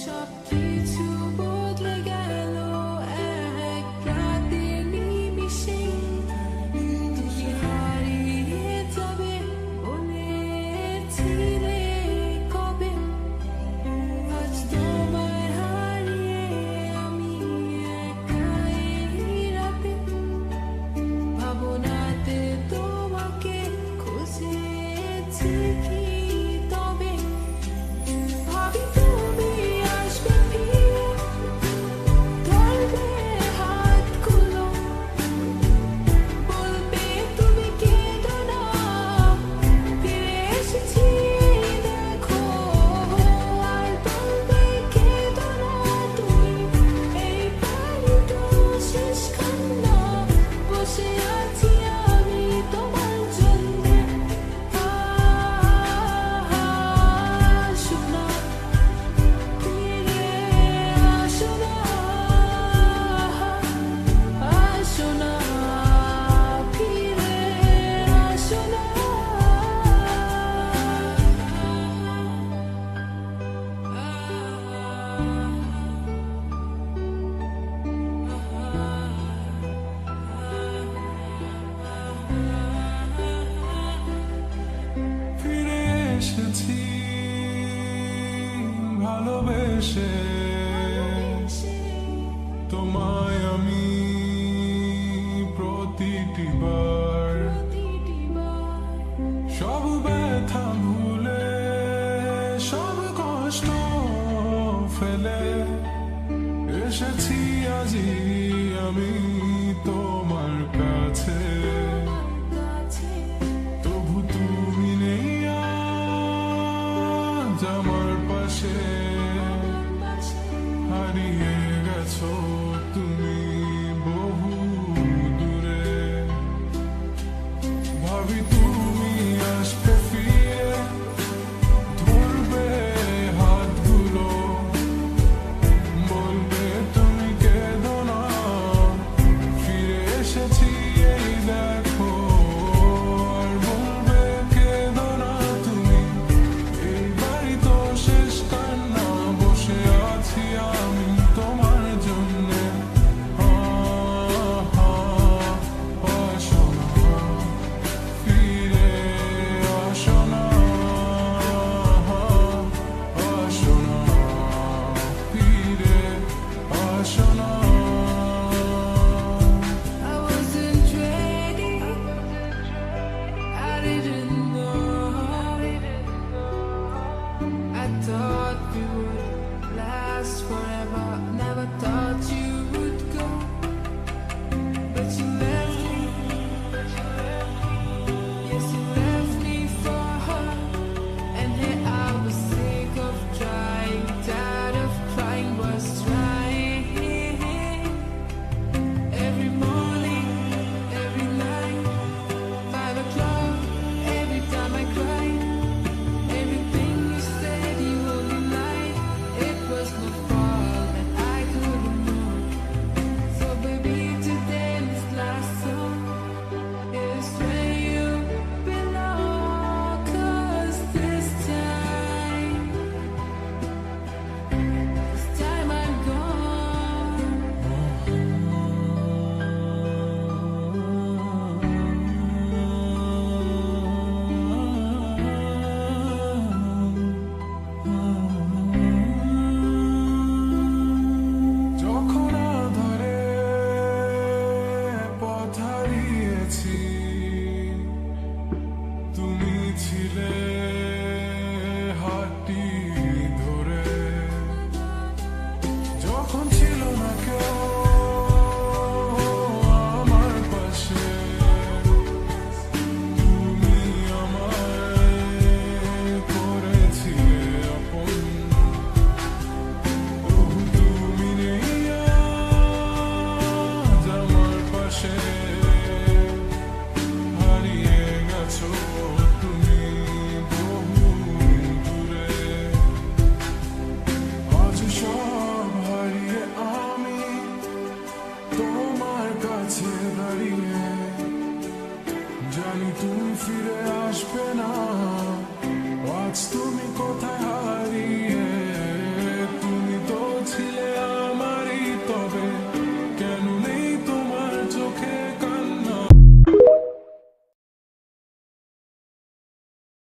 সবকিছু বদলে গেল এক রাতের নিমিষে। তুমি হারিয়ে যাবে বলেছিলে কবে, আজ তোমায় হারিয়ে আমি একা এই রাতে। ভাবনাতে তোমাকে খুঁজেছি কি তবে, ভাবি তুমি আসবে ফিরে, ধরবে হাতগুলো, বলবে তুমি কেঁদো না, ফিরে এসেছি দেখো। আর বলবে কেঁদো না তুমি, এইবারই তো শেষ কান্না, বসে আছি আমি তোমার জন্যে। আসো না, ফিরে আসো না, আসো না, ফিরে আসো না। ফিরে এসেছি ভালোবেসে, তোমায় আমি প্রতিটি বার সব ব্যথা ভুলে, সব কষ্ট ফেলে এসেছি আজি আমি তোমার কাছে। তবু তুমি নেই আজ আমার পাশে, হারিয়ে গেছো তুমি বহু দূরে। ভাবি তুমি আসবে ফিরে, ধরবে হাতগুলো, বলবে তুমি কেঁদো না, ফিরে এসেছি এই দেখো। আর বলবে কেঁদো না তুমি, এইবারই তো শেষ কান্না, বসে আছি আমি তোমার জন্যে। আসো না, ফিরে আসো না, আসো না, ফিরে আসো না। I wasn't ready, I didn't know, I thought we would last forever. Now